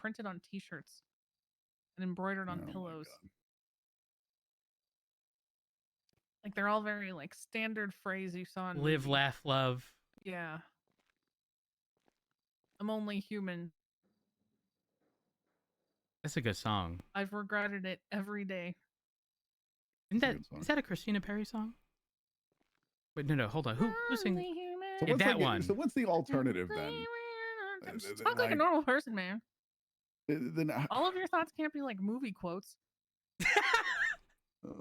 printed on T-shirts and embroidered on Oh my pillows. God. Like they're all very like standard phrase you saw in Live, movie. laugh, love. Yeah. I'm only human. That's a good song. I've regretted it every day. Isn't That's a that good song. is that a Christina Perry song? Wait, no, hold on. Who sings? Only human. So Yeah, what's that like, one. so what's the alternative then? Just talk like a normal person, man. Then All of your thoughts can't be like movie quotes. oh,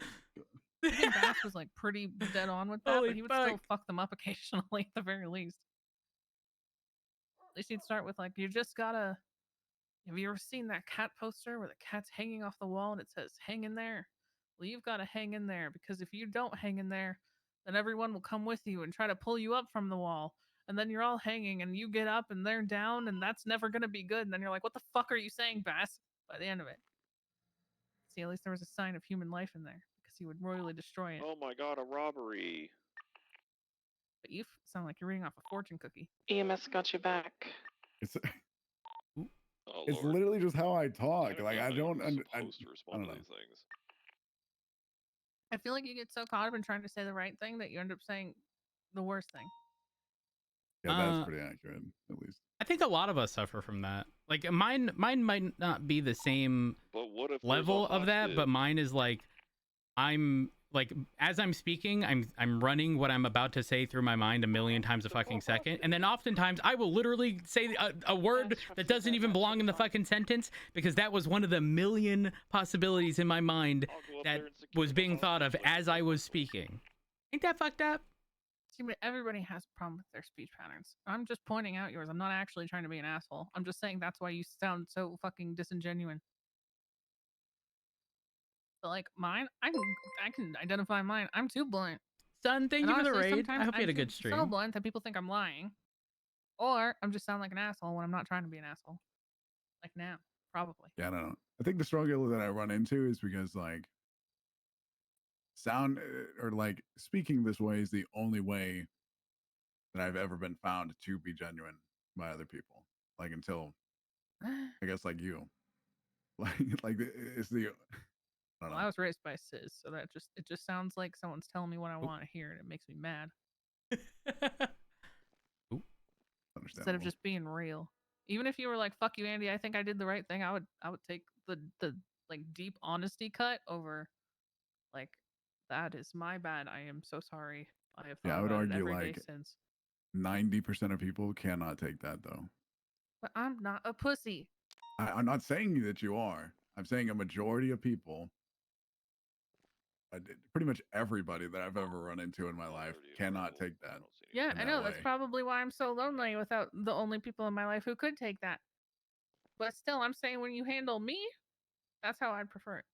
I think Bass was like pretty dead on with that, Holy but he would fuck. still fuck them up occasionally at the very least. At least he'd start with like, you just gotta. Have you ever seen that cat poster where the cat's hanging off the wall and it says, hang in there? Well, you've got to hang in there because if you don't hang in there, then everyone will come with you and try to pull you up from the wall. And then you're all hanging and you get up and they're down and that's never going to be good. And then you're like, what the fuck are you saying, Bass? By the end of it. See, at least there was a sign of human life in there because he would royally destroy it. Oh my god, a robbery. But you sound like you're reading off a fortune cookie. EMS got you back. Oh, it's Lord. literally just how I talk. I Like I don't. I'm I supposed to respond don't to know. these things. I feel like you get so caught up in trying to say the right thing that you end up saying the worst thing. Yeah, that's pretty accurate, at least. I think a lot of us suffer from that. Like mine might not be the same But what if level of that, but mine is like I'm like as I'm speaking, I'm running what I'm about to say through my mind a million times a fucking second, and then oftentimes I will literally say a word that doesn't even belong in the fucking sentence because that was one of the million possibilities in my mind that was being thought of as I was speaking. Ain't that fucked up? See, but everybody has a problem with their speech patterns. I'm just pointing out yours. I'm not actually trying to be an asshole. I'm just saying that's why you sound so fucking disingenuous. But like mine, I can identify mine. I'm too blunt. Son, thank you for the raid. I hope you had a good So stream. blunt that people think I'm lying, or I'm just sound like an asshole when I'm not trying to be an asshole. Like now, probably. Yeah, I don't know. I think the struggle that I run into is because like sound or like speaking this way is the only way that I've ever been found to be genuine by other people. Like until I guess like you, like it's the. I don't Well, know. I was raised by sis, so that it just sounds like someone's telling me what I want to hear, and it makes me mad. Instead of just being real. Even if you were like, "Fuck you, Andy," I think I did the right thing. I would take the like deep honesty cut over like that is my bad. I am so sorry. I have thought I would about it argue every day like since. 90% of people cannot take that though. But I'm not a pussy. I'm not saying that you are. I'm saying a majority of people, pretty much everybody that I've ever run into in my life cannot take that. Yeah, I know. Way. That's probably why I'm so lonely without the only people in my life who could take that. But still, I'm saying when you handle me, that's how I'd prefer it.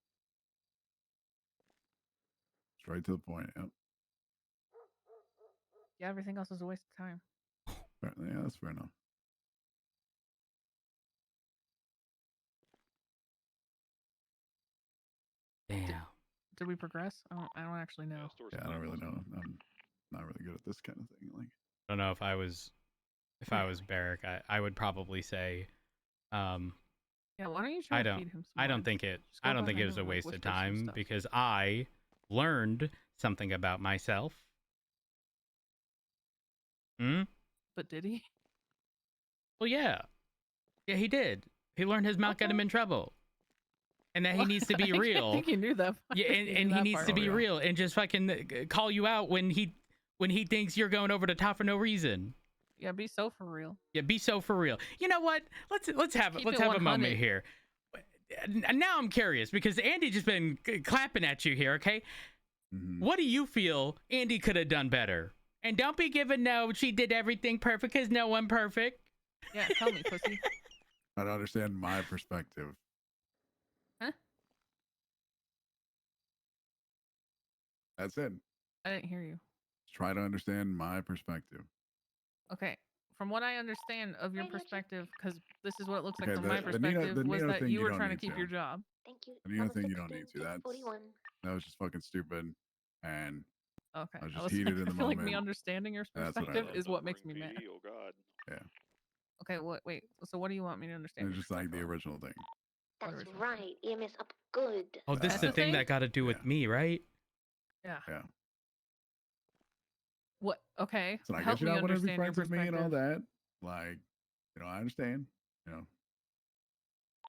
Straight to the point. Yep. Yeah, everything else is a waste of time. Yeah, that's fair enough. Damn. Did we progress? I don't actually know. Yeah, I don't really know. I'm not really good at this kind of thing. Like, I don't know if I was Barrick, I would probably say, yeah, why don't you try to feed him some I don't words? think it. Just go I don't think it behind was him a and, like, waste of whisper some time stuff. because I learned something about myself. Hmm. But did he? Well, yeah, he did. He learned his mouth got him in trouble, and that he needs to be real. I think he knew that. Yeah, and he needs to be real and just fucking call you out when he thinks you're going over the top for no reason. Yeah, be so for real. Yeah, be so for real. You know what? Let's have Keep a it moment 100. here. Now I'm curious because Andy just been clapping at you here. Okay, what do you feel Andy could have done better? And don't be giving no, she did everything perfect because no one perfect. Yeah, tell me, pussy. I don't understand my perspective. Huh? That's it. I didn't hear you. Try to understand my perspective. Okay. From what I understand of your perspective, because this is what it looks like Okay, from my perspective, was Nino that thing you were don't trying to need keep your job. Thank you. The Nino thing you don't need to. That was just fucking stupid. And Okay. I was just heated in the I feel moment. like me understanding your That's what I perspective love. is what makes me mad. Oh god. Yeah. Okay, wait. So what do you want me to understand? It's just like the original thing. What That's original right. EMS up good. Oh, this is That's the the thing thing? that got to do with Yeah. me, right? Yeah. Yeah. What? Okay. So I Help guess you're me not want to be understand your friends with me and all perspective. that. Like, I understand.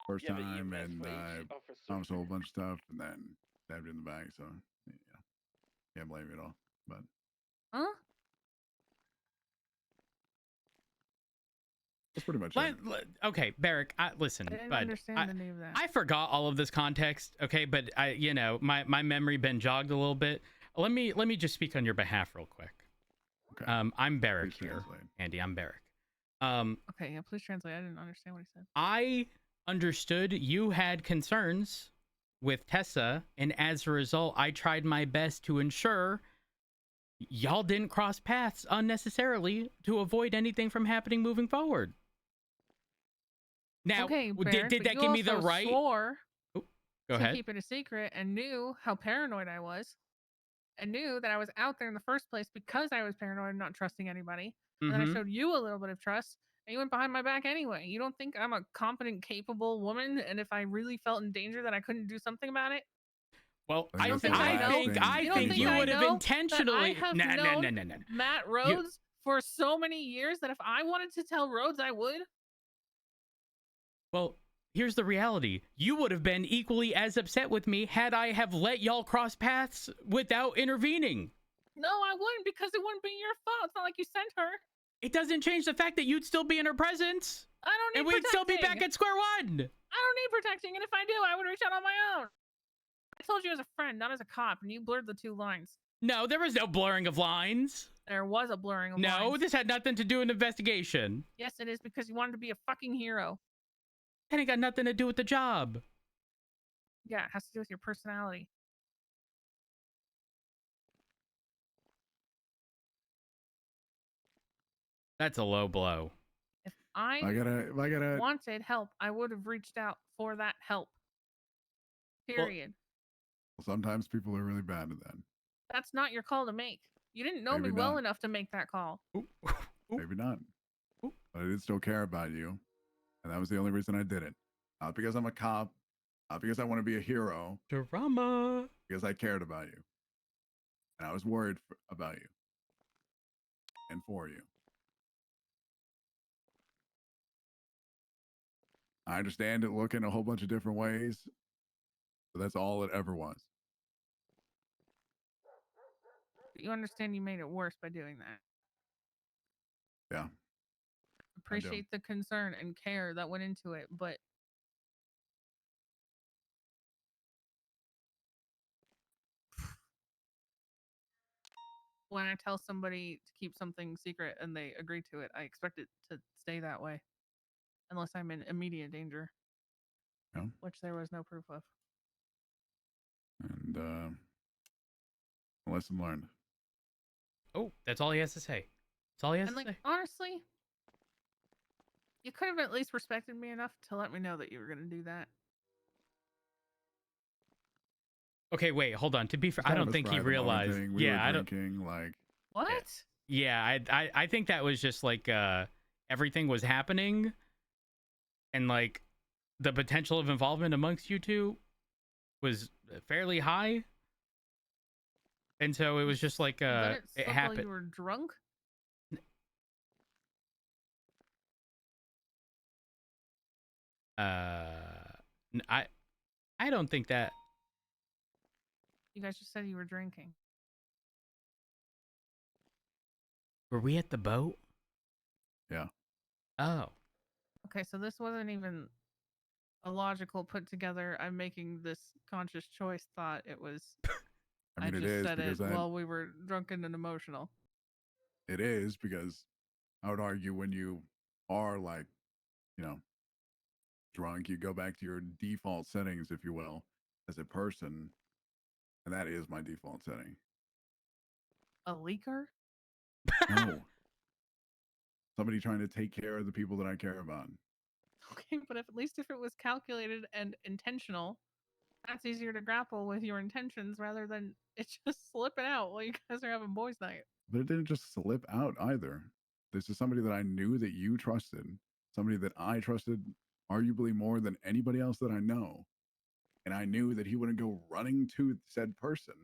First Yeah, the time EMS and police officer. promised a whole bunch of stuff and then stabbed you in the back. So yeah, can't blame you at all. But Huh? that's pretty much it. Okay, Barrick, listen, I didn't bud, understand any of that. I forgot all of this context, okay, but my memory been jogged a little bit. Let me just speak on your behalf real quick. Okay. I'm Barrick Please here, translate. Andy. I'm Barrick. Okay, yeah, please translate. I didn't understand what he said. I understood you had concerns with Tessa, and as a result, I tried my best to ensure y'all didn't cross paths unnecessarily to avoid anything from happening moving forward. Now, Okay, Barrett, did but that you give me the also right? swore Go to ahead. keep it a secret and knew how paranoid I was, and knew that I was out there in the first place because I was paranoid and not trusting anybody. And then I Mhm. showed you a little bit of trust, and you went behind my back anyway. You don't think I'm a competent, capable woman, and if I really felt in danger, that I couldn't do something about it? Well, I You don't think think that's I the know? last thing I You don't think think you I would have know that I intentionally. have No. known Matt Rhodes for so many years that if I wanted to tell Rhodes, I would? Well, here's the reality. You would have been equally as upset with me had I have let y'all cross paths without intervening. No, I wouldn't, because it wouldn't be your fault. It's not like you sent her. It doesn't change the fact that you'd still be in her presence. I don't need And we'd still be protecting. back at square one. I don't need protecting, and if I do, I would reach out on my own. I told you as a friend, not as a cop, and you blurred the two lines. No, there was no blurring of lines. There was a blurring of No, lines. this had nothing to do with an investigation. Yes, it is, because you wanted to be a fucking hero. That ain't got nothing to do with the job. Yeah, it has to do with your personality. That's a low blow. If I If I gotta wanted help, I would have reached out for that help. Period. sometimes people are really bad at that. That's not your call to make. You didn't know Maybe me well not. enough to make that call. Ooh. Maybe not. Ooh. But I did still care about you. And that was the only reason I did it. Not because I'm a cop, not because I want to be a hero, Drama. because I cared about you. And I was worried about you. And for you. I understand it looking a whole bunch of different ways, but that's all it ever was. You understand you made it worse by doing that. Yeah. Appreciate the concern and care that went into it, but when I tell somebody to keep something secret and they agree to it, I expect it to stay that way. Unless I'm in immediate danger. Yeah. Which there was no proof of. And lesson learned. Oh, that's all he has to say. That's all he has And to say. honestly, you could have at least respected me enough to let me know that you were gonna do that. Okay, wait, hold on. To be fair, Just I kind of don't a think he spry of the moment realized. thing. We Yeah, were I don't. drinking, like What? Yeah, I think that was just like everything was happening, and like the potential of involvement amongst you two was fairly high, and so it was just like Let it it slip while happened. you were drunk? I don't think that. You guys just said you were drinking. Were we at the boat? Yeah. Oh. Okay, so this wasn't even a logical put together, I'm making this conscious choice thought. It was I mean, it just is said it because while we were drunken and emotional. it is because I would argue when you are like, drunk, you go back to your default settings, if you will, as a person, and that is my default setting. A leaker? No. Somebody trying to take care of the people that I care about. Okay, but at least if it was calculated and intentional, that's easier to grapple with your intentions rather than it just slipping out while you guys are having boys' night. But it didn't just slip out either. This is somebody that I knew that you trusted. somebody that I trusted arguably more than anybody else that I know. And I knew that he wouldn't go running to said person.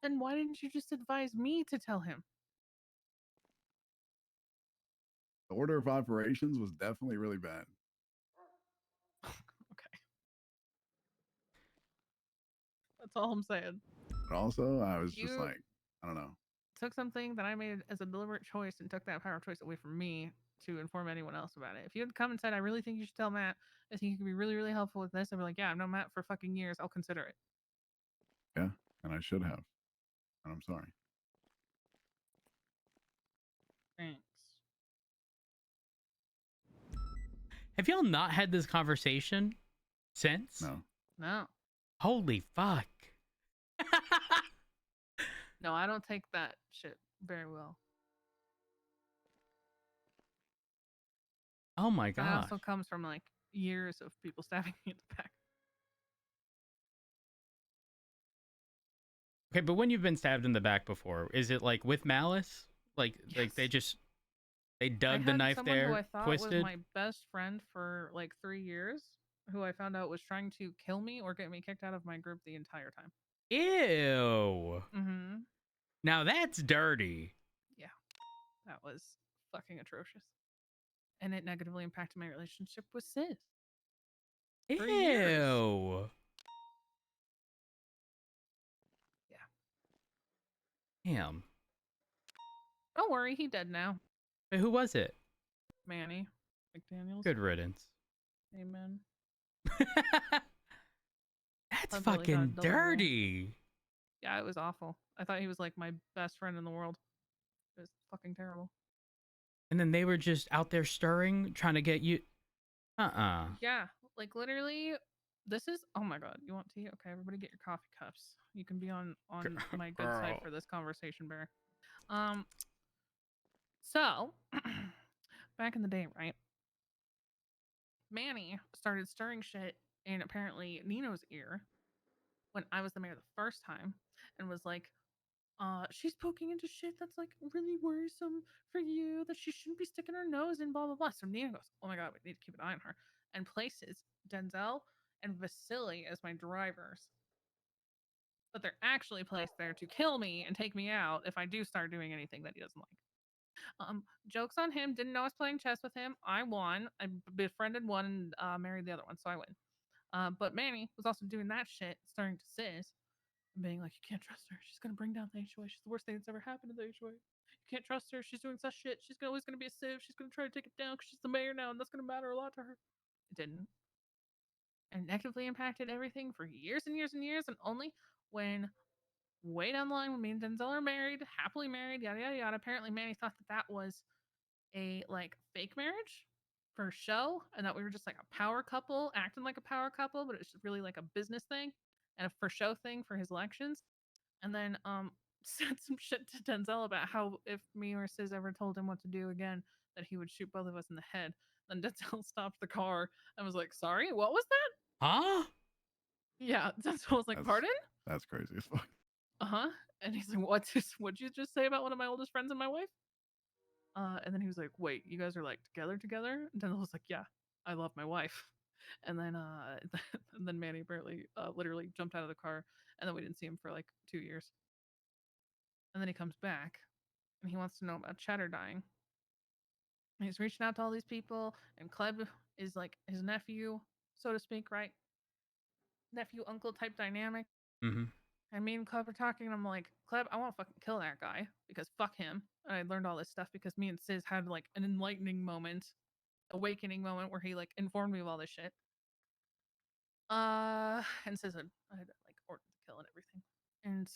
Then why didn't you just advise me to tell him? The order of operations was definitely really bad. Okay. That's all I'm saying. But also, I was just You like, I don't know. took something that I made as a deliberate choice and took that power of choice away from me to inform anyone else about it. If you had come and said, I really think you should tell Matt, I think you could be really, really helpful with this, I'd be like, yeah, I've known Matt for fucking years. I'll consider it. Yeah, and I should have. And I'm sorry. Thanks. Have y'all not had this conversation since? No. No. Holy fuck. No, I don't take that shit very well. Oh my That gosh. also comes from like years of people stabbing me in the back. Okay, but when you've been stabbed in the back before, is it like with malice? Like they Yes. just they I dug the had knife someone who I there, thought twisted? was my best friend for like 3 years, who I found out was trying to kill me or get me kicked out of my group the entire time. Ew. Mm-hmm. Now that's dirty. Yeah, that was fucking atrocious. And it negatively impacted my relationship with Sis. For years. Ew. Yeah. Damn. Don't worry, he dead now. Wait, who was it? Manny McDaniels. Good riddance. Amen. That's I really got fucking double roll. dirty. Yeah, it was awful. I thought he was like my best friend in the world. It was fucking terrible. And then they were just out there stirring, trying to get you. Yeah, like literally, this is. Oh my god, you want tea? Okay, everybody, get your coffee cups. You can be on my good side Girl. for this conversation, Bear. So back in the day, right? Manny started stirring shit in apparently Nino's ear when I was the mayor the first time, and was like, she's poking into shit that's like really worrisome for you, that she shouldn't be sticking her nose in, blah blah blah. So Nina goes, oh my god, we need to keep an eye on her, and places Denzel and Vasily as my drivers. But they're actually placed there to kill me and take me out if I do start doing anything that he doesn't like. Jokes on him. Didn't know I was playing chess with him. I won. I befriended one and married the other one, so I win. But Manny was also doing that shit, starting to sis, and being like, you can't trust her. She's gonna bring down the HOA. She's the worst thing that's ever happened to the HOA. You can't trust her. She's doing such shit. She's always gonna be a civ. She's gonna try to take it down because she's the mayor now, and that's gonna matter a lot to her. It didn't, and negatively impacted everything for years and years and years. And only when way down the line, when me and Denzel are married, happily married, yada yada yada. Apparently, Manny thought that that was a like fake marriage for show, and that we were just like a power couple acting like a power couple, but it's really like a business thing and a for show thing for his elections. And then said some shit to Denzel about how if me or Sis ever told him what to do again, that he would shoot both of us in the head. Then Denzel stopped the car and was like, sorry, what was that? Huh? Yeah, Denzel was like, That's- pardon? That's crazy as fuck. Uh-huh. And he's like, what'd you just say about one of my oldest friends and my wife? And then he was like, wait, you guys are like together? And Denzel was like, yeah, I love my wife. And then and then Manny apparently literally jumped out of the car, and then we didn't see him for like 2 years. And then he comes back and he wants to know about Cheddar dying. And he's reaching out to all these people, and Kleb is like his nephew, so to speak, right? Nephew uncle type dynamic. Mm-hmm. And me and Kleb are talking, and I'm like, Kleb, I want to fucking kill that guy because fuck him. And I learned all this stuff because me and Sis had like an enlightening moment, awakening moment where he like informed me of all this shit. And Sis had like ordered the kill and everything. And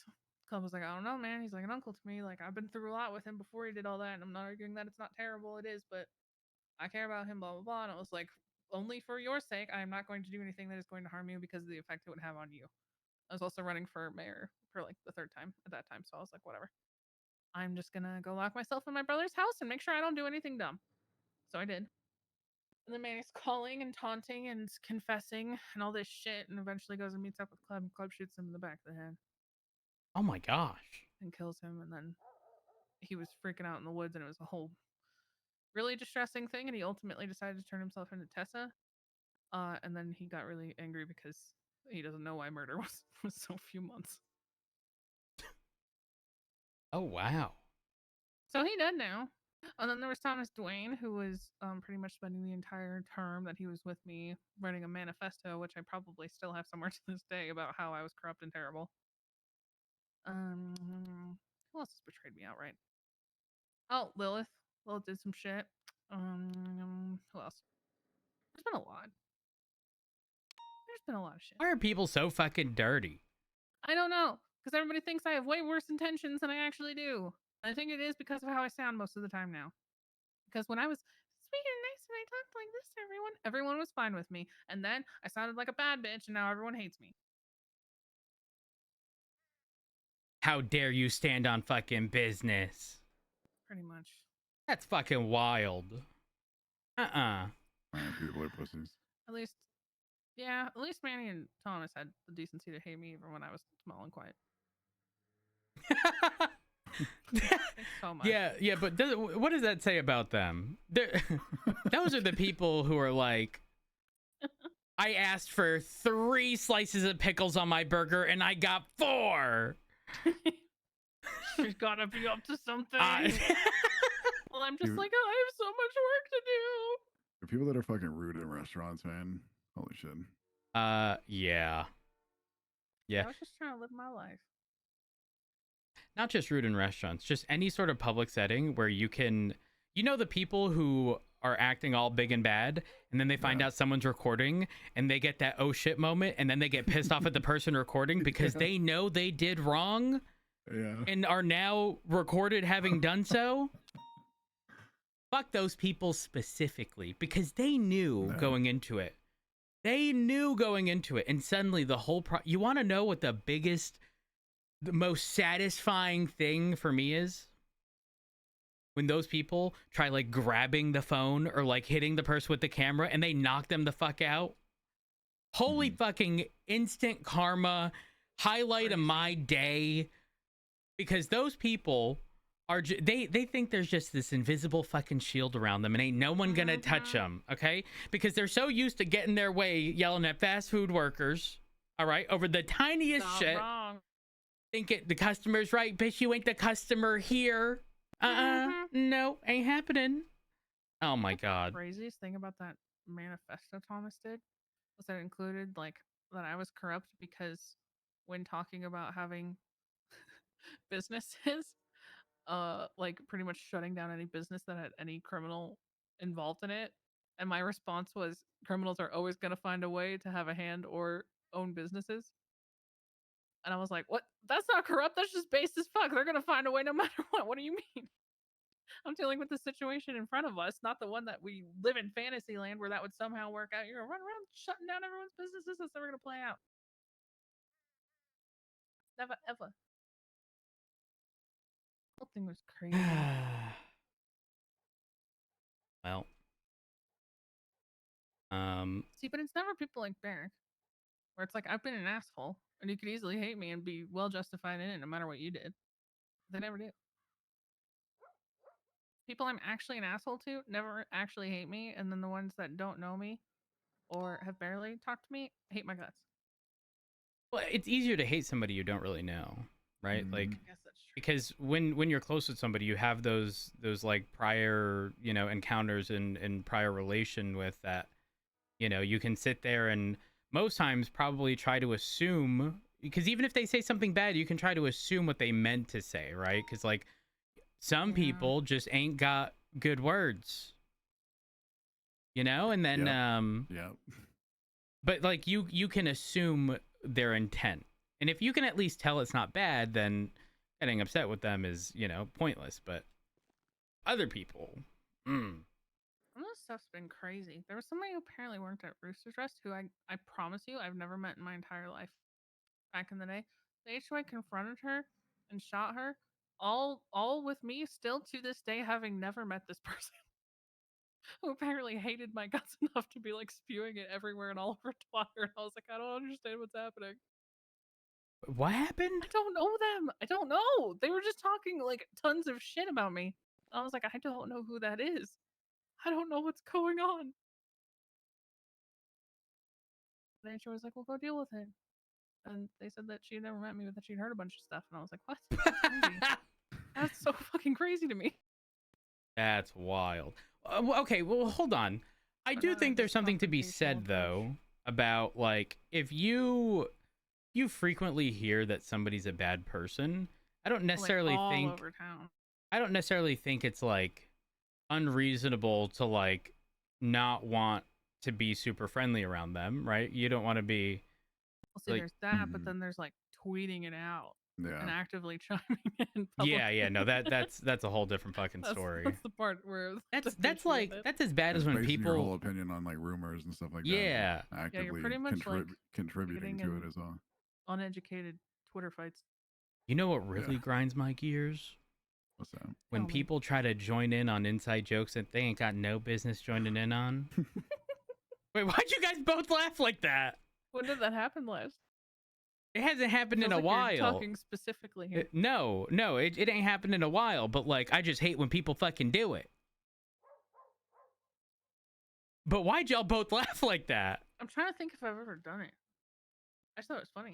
Kleb was like, I don't know, man. He's like an uncle to me. Like I've been through a lot with him before he did all that, and I'm not arguing that it's not terrible. It is, but I care about him, blah blah blah. And I was like, only for your sake, I am not going to do anything that is going to harm you because of the effect it would have on you. I was also running for mayor for like the 3rd time at that time, so I was like, whatever. I'm just gonna go lock myself in my brother's house and make sure I don't do anything dumb. So I did. And then Manny's calling and taunting and confessing and all this shit, and eventually goes and meets up with Club. Club shoots him in the back of the head Oh my gosh. and kills him. And then he was freaking out in the woods, and it was a whole really distressing thing, and he ultimately decided to turn himself into Tessa. And then he got really angry because he doesn't know why murder was so few months. Oh wow. So he dead now. And then there was Thomas Dwayne, who was pretty much spending the entire term that he was with me writing a manifesto, which I probably still have somewhere to this day about how I was corrupt and terrible. Who else has betrayed me outright? Oh, Lilith. Lilith did some shit. Who else? There's been a lot. There's been a lot of shit. Why are people so fucking dirty? I don't know, because everybody thinks I have way worse intentions than I actually do. I think it is because of how I sound most of the time now. Because when I was sweet and nice and I talked like this to everyone was fine with me. And then I sounded like a bad bitch and now everyone hates me. How dare you stand on fucking business? Pretty much. That's fucking wild. People are pussies. At least, yeah, at least Manny and Thomas had the decency to hate me even when I was small and quiet. Thanks so much. Yeah, but what does that say about them? Those are the people who are like, I asked for 3 slices of pickles on my burger and I got 4. She's gotta be up to something. Well, I'm just like, oh, I have so much work to do. The people that are fucking rude in restaurants, man. Holy shit. Yeah. I was just trying to live my life. Not just rude in restaurants, just any sort of public setting where you can, the people who are acting all big and bad, and then they find out someone's recording and they get that oh shit moment, and then they get pissed off at the person recording because they know they did wrong and are now recorded having done so. Fuck those people specifically, because they knew going into it. They knew going into it, and suddenly the whole you want to know what the most satisfying thing for me is? When those people try like grabbing the phone or like hitting the person with the camera and they knock them the fuck out. Holy fucking instant karma, highlight of my day. Because those people are they think there's just this invisible fucking shield around them and ain't no one gonna touch them, okay? Because they're so used to getting their way yelling at fast food workers, all right, over the tiniest shit. Wrong. Think the customer's right, bitch, you ain't the customer here. No, ain't happening. Oh my god. The craziest thing about that manifesto Thomas did was that it included like that I was corrupt because when talking about having businesses, like pretty much shutting down any business that had any criminal involved in it. And my response was criminals are always gonna find a way to have a hand or own businesses. And I was like, what? That's not corrupt. That's just base as fuck. They're going to find a way no matter what. What do you mean? I'm dealing with the situation in front of us, not the one that we live in fantasy land where that would somehow work out. You're going to run around shutting down everyone's businesses. That's never going to play out. Never, ever. The whole thing was crazy. Well. See, but it's never people like Barrick where it's like, I've been an asshole and you could easily hate me and be well justified in it no matter what you did. They never do. People I'm actually an asshole to never actually hate me, and then the ones that don't know me or have barely talked to me hate my guts. Well, it's easier to hate somebody you don't really know, right? Like, I guess that's true. because when you're close with somebody, you have those like prior encounters and prior relation with that. You can sit there and most times probably try to assume, because even if they say something bad, you can try to assume what they meant to say, right? Because like some people just ain't got good words, and then but like you can assume their intent, and if you can at least tell it's not bad, then getting upset with them is pointless. But other people, This stuff's been crazy. There was somebody who apparently worked at Rooster's Rest who I promise you I've never met in my entire life. Back in the day, the HOA confronted her and shot her, all with me still to this day having never met this person who apparently hated my guts enough to be like spewing it everywhere and all over Twitter. And I was like, I don't understand what's happening. what happened? I don't know them. I don't know. They were just talking like tons of shit about me. I was like, I don't know who that is. I don't know what's going on. And she was like, well, go deal with it. And they said that she had never met me, but that she'd heard a bunch of stuff. And I was like, what? That's crazy. That's so fucking crazy to me. That's wild. Okay, well, hold on. I But do not think there's this something to be confrontational said approach. though about like if you frequently hear that somebody's a bad person, I don't necessarily like all think over town. I don't necessarily think it's like unreasonable to like not want to be super friendly around them, right? You don't want to be Well, see, like there's that, but Mhm. then there's like tweeting it out and Yeah. actively chiming in publicly. yeah, no, that's a whole different fucking story. That's the part where That's the issue like with it. that's as bad as It's when basing your whole people opinion on like rumors and stuff like Yeah. that. And actively pretty much, like, contributing getting to it in- as well. uneducated Twitter fights. You know what really grinds my gears? What's that? When Tell me. people try to join in on inside jokes that they ain't got no business joining in on. Wait, why'd you guys both laugh like that? When did that happen last? It hasn't happened in Feels a like you're while. talking specifically here. No, it ain't happened in a while, but like I just hate when people fucking do it. But why'd y'all both laugh like that? I'm trying to think if I've ever done it. I just thought it was funny.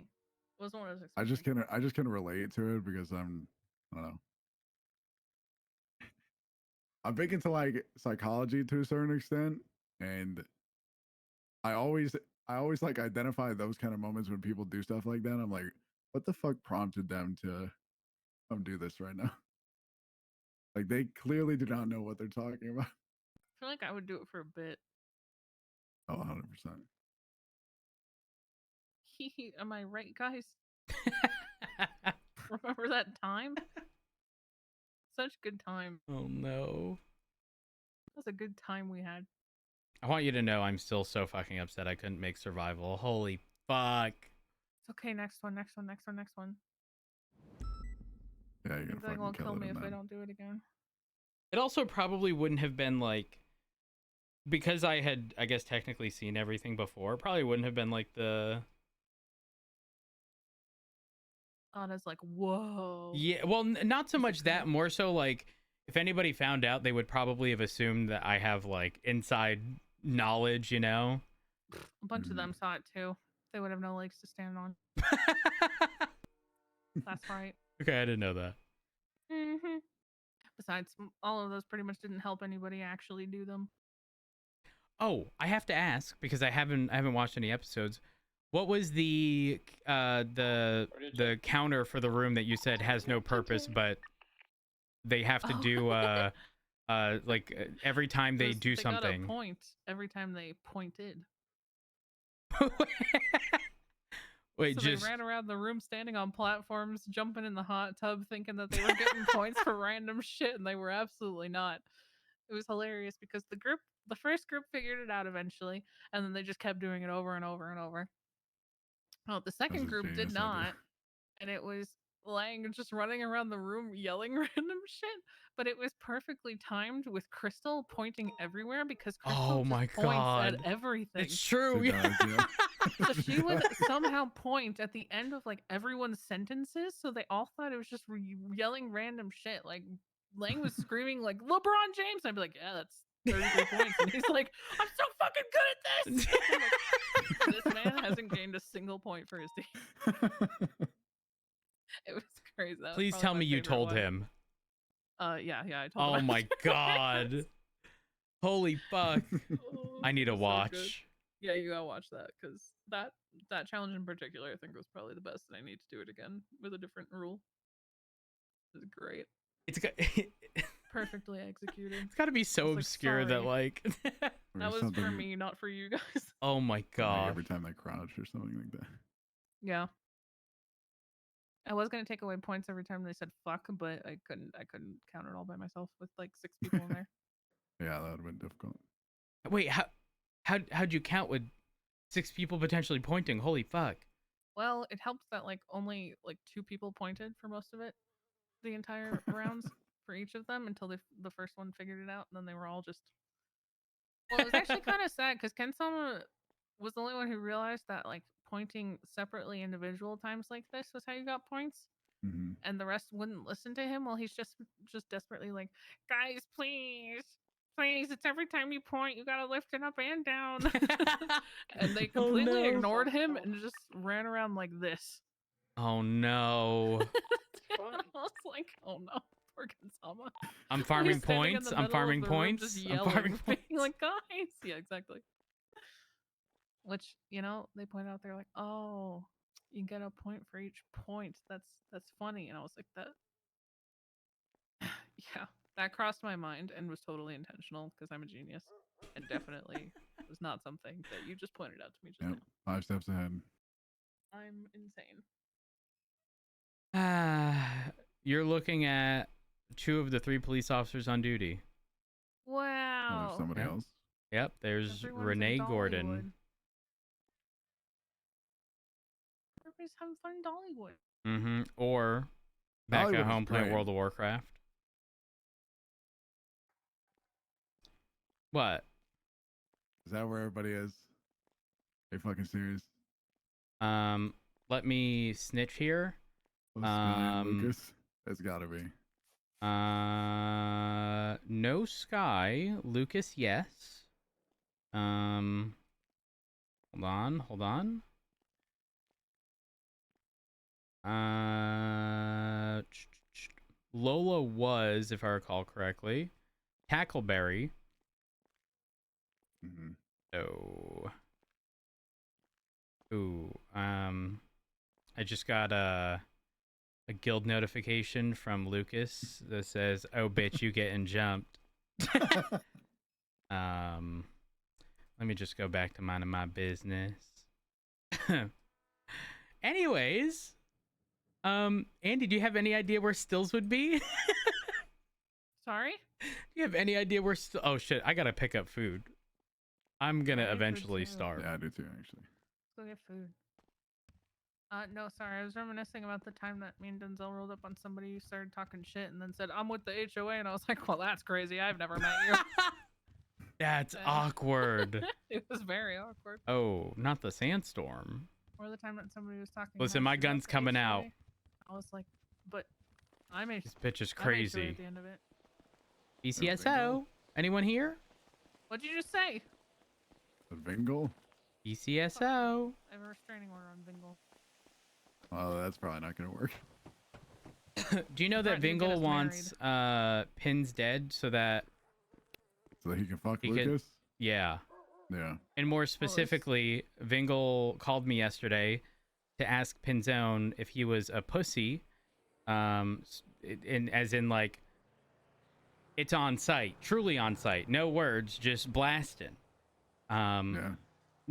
It wasn't what I was I expecting. just kind of relate to it because I don't know. I'm big into like psychology to a certain extent, and I always like identify those kind of moments when people do stuff like that. I'm like, what the fuck prompted them to come do this right now? Like they clearly do not know what they're talking about. I feel like I would do it for a bit. Oh, 100%. Am I right, guys? Remember that time? Such good time. Oh no. That was a good time we had. I want you to know I'm still so fucking upset I couldn't make survival. Holy fuck. It's okay. Next one. Next one. Next one. Next one. Yeah, you're You gonna think fucking won't kill kill it me in if I that. don't do it again. It also probably wouldn't have been like, because I had, I guess, technically seen everything before, probably wouldn't have been like the... Anna's like, whoa. Yeah, well, not so Is it much that, good? more so like, if anybody found out, they would probably have assumed that I have like inside knowledge, you know? A bunch of them saw it too. They would have no legs to stand on. That's right. Okay, I didn't know that. Mm-hmm. Besides, all of those pretty much didn't help anybody actually do them. Oh, I have to ask because I haven't watched any episodes. What was the counter for the room that you said has no purpose, but they have to do every time they do They something? got a point every time they pointed. Wait, So just they ran around the room standing on platforms, jumping in the hot tub, thinking that they were getting points for random shit, and they were absolutely not. It was hilarious because the first group figured it out eventually, and then they just kept doing it over and over and over. Well, the second a group did genius idea. not, and it was Lang just running around the room yelling random shit, but it was perfectly timed with Crystal pointing everywhere because Crystal Oh just my points God. at everything. It's true. She does, yeah. So she would somehow point at the end of like everyone's sentences, so they all thought it was just yelling random shit. Like Lang was screaming like LeBron James. I'd be like, yeah, that's 33 points, and he's like, I'm so fucking good at this. I'm like, this man hasn't gained a single point for his team. It was crazy. That was Please probably tell my me you favorite told one. him. Yeah, I told him. Oh my God. Holy fuck. Oh, I need it to was so good. watch. Yeah, you gotta watch that because that challenge in particular, I think, was probably the best, and I need to do it again with a different rule. It was great, It's got perfectly executed. it's got to be so like, obscure that sorry. like Or That was for something me, not for you guys. oh my like God. every time they crouch or something like that. Yeah, I was gonna take away points every time they said fuck, but I couldn't count it all by myself with like 6 people in there. Yeah, that would have been difficult. Wait, how'd you count with 6 people potentially pointing? Holy fuck. Well, it helped that like only like 2 people pointed for most of it, the entire rounds for each of them until the first one figured it out, and then they were all just. Well, it was actually kind of sad because Ken-sama was the only one who realized that like pointing separately individual times like this was how you got points, Hmm. and the rest wouldn't listen to him. Well, he's just desperately like, guys, please please, it's every time you point, you gotta lift it up and down. And they completely no. ignored him and just ran around like this. Oh no. Fun. I was like, oh no, poor Kansama. I'm He's farming standing in points. the I'm middle of farming the room points. just I'm yelling, farming being points. like, guys. Yeah, exactly. Which, you know, they pointed out, they're like, oh, you get a point for each point. That's funny. And I was like, that yeah, that crossed my mind and was totally intentional because I'm a genius. And definitely was not something that you just pointed out to me just Yep. now. 5 steps ahead. I'm insane. You're looking at 2 of the 3 police officers on duty. Oh, Wow. there's somebody Yep. else. Yep, there's Everyone's in Renee Dollywood. Gordon. Everybody's having fun in Dollywood. Mm-hmm. Or back Dollywood at is home playing great. World of Warcraft. What? Is that where everybody is? Are you fucking serious? Let me snitch here. Sky and Lucas? It's gotta be. No Sky. Lucas, yes. Hold on. Lola was, if I recall correctly, Tackleberry. Mm-hmm. Oh. Ooh. I just got a guild notification from Lucas that says, "Oh, bitch, you getting jumped." Let me just go back to minding my business. Anyways, Andy, do you have any idea where Stills would be? Sorry? Do you have any idea where oh shit, I gotta pick up food. I'm gonna I need food eventually too. starve. Yeah, I do too, actually. Let's go get food. No, sorry. I was reminiscing about the time that me and Denzel rolled up on somebody who started talking shit and then said, I'm with the HOA. And I was like, well, that's crazy. I've never met you. That's And- awkward. It was very awkward. Oh, not the sandstorm. Or the time that somebody was talking. Listen, mad my shit about gun's the coming out. HOA. I was like, but I'm a This bitch is I'm HOA crazy. at the end of it. BCSO? Anyone here? What'd you just say? The Vingle? BCSO. I have a restraining order on Bingle. Oh, that's probably not gonna work. Do you know that Threatened to get Vingle us wants Pins dead so that So that he can fuck He can- Lucas? yeah. Yeah. And more specifically, Vingle called me yesterday to ask Pinzone if he was a pussy. As in like it's on site, truly on site, no words, just blasting. Yeah.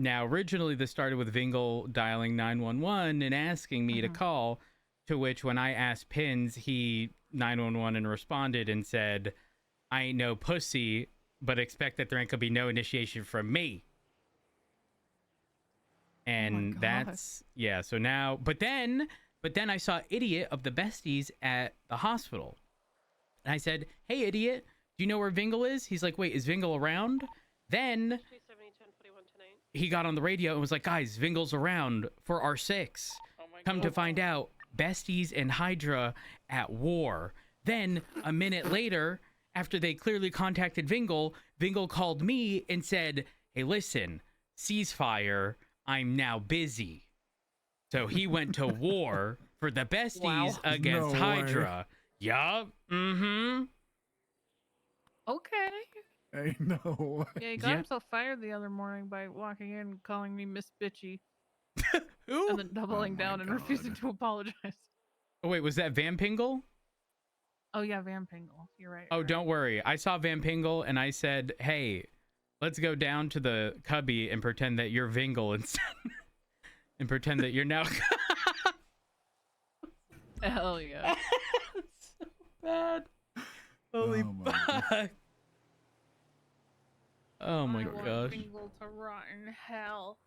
Now, originally, this started with Vingle dialing 911 and asking me to call, to which when I asked Pins, he 911 and responded and said, I ain't no pussy, but expect that there ain't gonna be no initiation from me. And God. that's, yeah, so now, but then I saw Idiot of the Besties at the hospital. And I said, hey, Idiot, do you know where Vingle is? He's like, wait, is Vingle around? Then he got on the radio and was like, guys, Vingle's around for R6. Come to find out, Besties and Hydra at war. Then, a minute later, after they clearly contacted Vingle, Vingle called me and said, hey, listen, ceasefire, I'm now busy. So he went to war for the Besties Wow. against No way. Hydra. Yup. Mm-hmm. Okay. Hey, no. Yeah, he got Yeah. himself fired the other morning by walking in and calling me Miss Bitchy Who? and then doubling my down and refusing God. to apologize. Oh, wait, was that Vampingle? Oh, yeah, Vampingle. You're right. Oh, right. don't worry. I saw Vampingle and I said, hey, let's go down to the cubby and pretend that you're Vingle instead. And pretend that you're now... Hell yeah. So bad. Holy Oh my God. fuck. Oh my I want gosh. Bingle to rot in hell.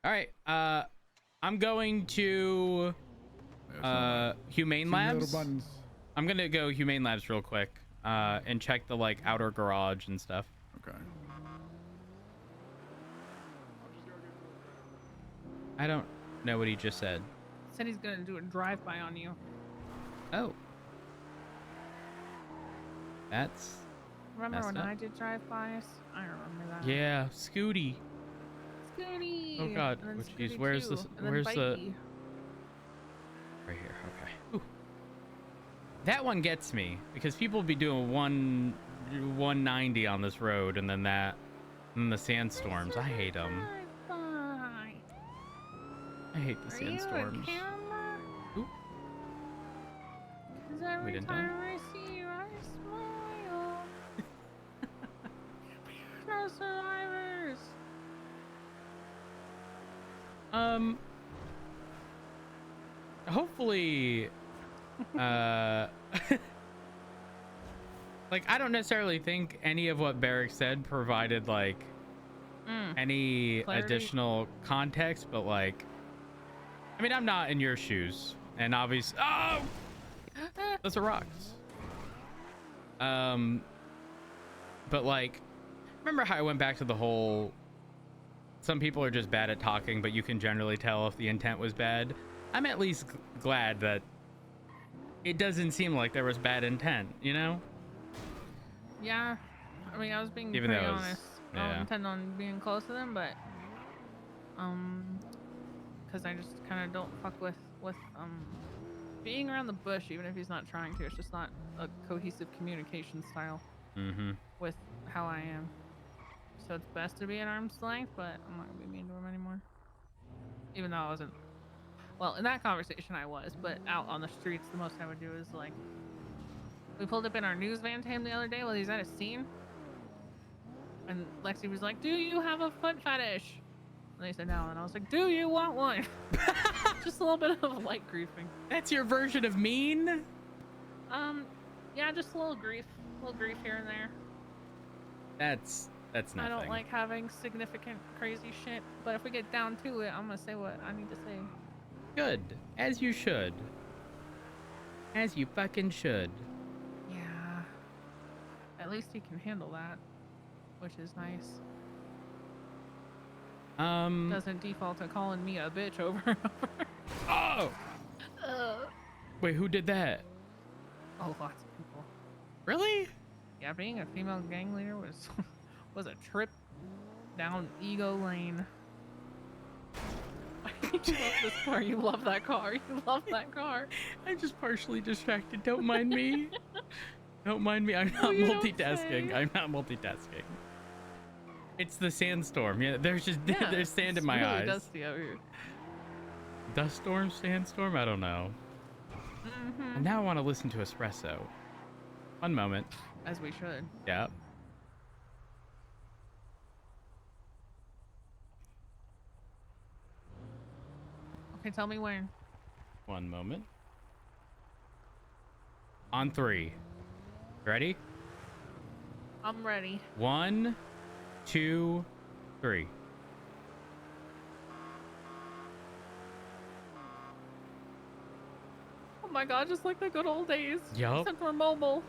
All right. I'm going to Humane Too many little Labs. buttons. I'm gonna go Humane Labs real quick and check the like outer garage and stuff. Okay. I don't know what he just said. Said he's gonna do a drive-by on you. Oh. That's Remember Messed when up. I did drive-bys? I remember that. Yeah, Scooty. Scooty. Oh God. And then Oh jeez. Scooty Where's 2, this? and then Where's the? Bikey. Right here. Okay. Ooh. That one gets me because people be doing 190 on this road, and then the sandstorms. I hate them. Drive-by. I hate the Are you a sandstorms. camera? Ooh. 'Cause every didn't time die. I see you, I smile. No survivors. Hopefully, like I don't necessarily think any of what Barrick said provided like any Clarity. additional context, but like, I mean, I'm not in your shoes, and obviously, oh, those are rocks. But like, remember how I went back to the whole, some people are just bad at talking, but you can generally tell if the intent was bad. I'm at least glad that it doesn't seem like there was bad intent, you know? Yeah. I mean, I was being Even pretty though it was- honest. I don't yeah. intend on being close to them, but because I just kind of don't fuck with being around the bush, even if he's not trying to. It's just not a cohesive communication style with how I am. So it's best to be at arm's length, but I'm not gonna be mean to him anymore. Even though I wasn't. Well, in that conversation I was, but out on the streets, the most I would do is like, we pulled up in our news van to him the other day while he's at a scene, and Lexi was like, "Do you have a foot fetish?" And they said no, and I was like, "Do you want one?" Just a little bit of light griefing. That's your version of mean? Yeah, just a little grief here and there. That's nothing. I don't like having significant crazy shit, but if we get down to it, I'm gonna say what I need to say. Good. As you should. As you fucking should. Yeah. At least he can handle that, which is nice. Doesn't default to calling me a bitch over and over. Oh! Wait, who did that? Oh, lots of people. Really? Yeah, being a female gang leader was was a trip down ego lane. You love this car. You love that car. You love that car. I'm just partially distracted. Don't mind me. Don't mind me. I'm Oh, not you don't multitasking. say. I'm not multitasking. It's the sandstorm. Yeah, there's just Yeah, there's sand in my really eyes. dusty out here. Dust storm, sandstorm? I don't know. And now I want to listen to espresso. One moment. As we should. Yeah. Okay, tell me when. One moment. On 3. Ready? I'm ready. 1, 2, 3. Oh my god, just like the good old days. Yup. Except we're mobile.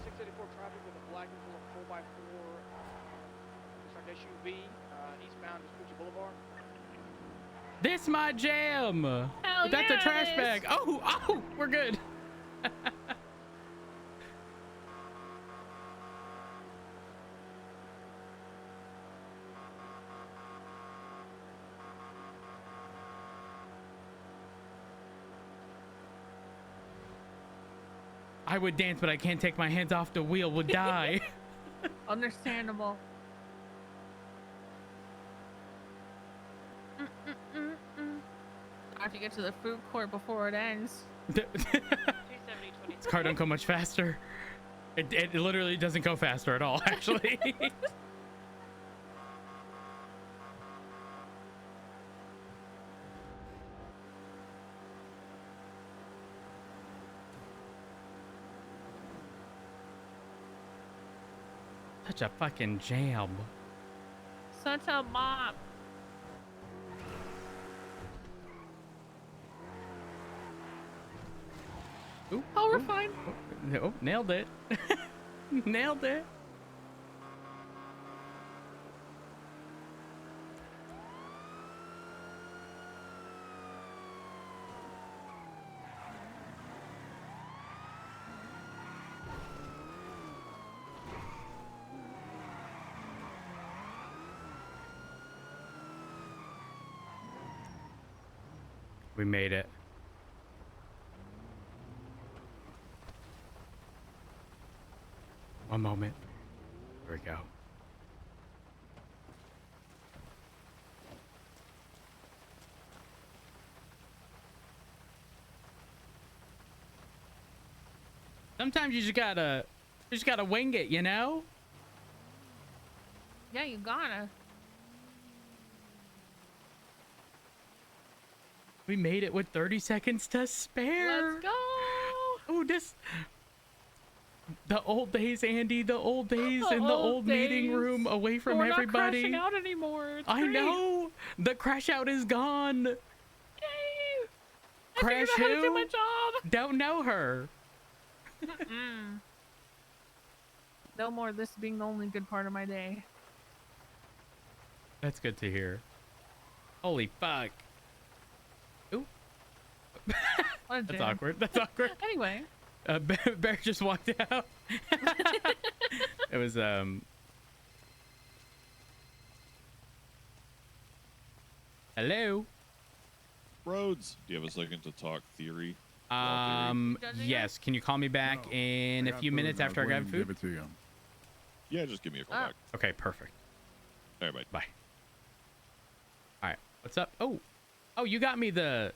684 traffic with a black vehicle of 4x4, looks like SUV, eastbound Vespucci Boulevard. This my jam. Hell That's a trash yes! bag. Oh, we're good. I would dance, but I can't take my hands off the wheel. Would die. Understandable. I have to get to the food court before it ends. 270, This car don't go much faster. It literally doesn't go faster at all, actually. Such a fucking jam. Such a mop. Ooh, Oh, we're ooh, fine. oh, nailed it. Nailed it. We made it. One moment. Here we go. Sometimes you just gotta wing it, you know? Yeah, you gotta. We made it with 30 seconds to spare. Let's go. Oh, the old days, Andy, the old days The in the old old meeting days. room away from We're not everybody. crashing out anymore. It's I great. know. The crash out is gone. Yay. Crash I figured out how to do who? my job. Don't know her. No more this being the only good part of my day. That's good to hear. Holy fuck. Ooh. What a That's jam. awkward. That's awkward. Anyway. Bear just walked out. It was hello. Rhodes, do you have a second to talk theory? Judging Yes. Can you call me back No, in I a got few food. minutes I was after I grab waiting to food? Give it to you. Yeah, just give me a call Oh. back. Okay, perfect. All right, bye. Bye. All right. What's up? Oh, you got me the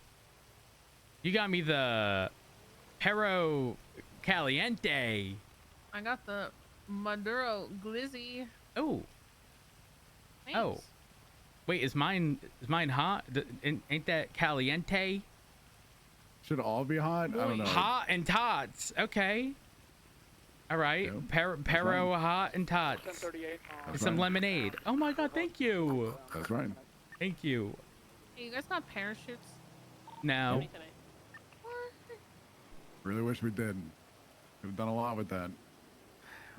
Perro Caliente. I got the Maduro Glizzy. Oh. Thanks. Oh. Wait, is mine hot? Ain't that caliente? Should all be hot? I don't know. Hot and tots. Okay. All right. Yeah, Perro hot and tots. 1038 on And some right. lemonade. Oh my god, thank you. That's right. Thank you. Hey, you guys got parachutes? No. 1038. Really wish we did. Could have done a lot with that.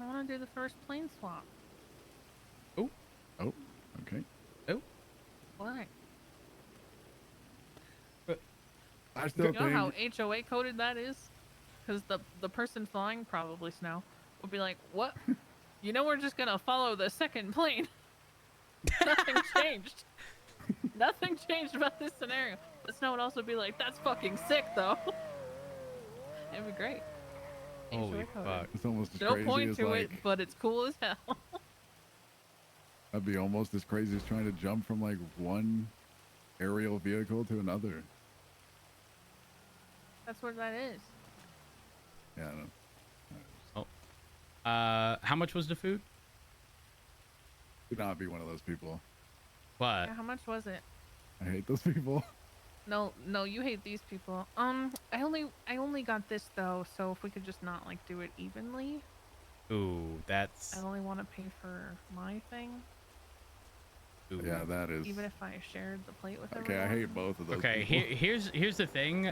I want to do the first plane swap. Oh, okay. Why? I still You know how think HOA coded that is? Because the person flying, probably Snow, will be like, what? You know we're just going to follow the second plane. Nothing changed. Nothing changed about this scenario. But Snow would also be like, that's fucking sick, though. It'd be great. Holy HOA coded. fuck. it's almost as No crazy point as to like it, but it's cool as hell. that'd be almost as crazy as trying to jump from like one aerial vehicle to another. That's what that is. Yeah, I know. How much was the food? Do not be one of those people. What? Yeah, how much was it? I hate those people. No, you hate these people. I only got this though, so if we could just not like do it evenly. Ooh, that's. I only want to pay for my thing, Ooh. Yeah, that is. even if I shared the plate with Okay, I everyone. hate both of those. Okay, people. here's the thing.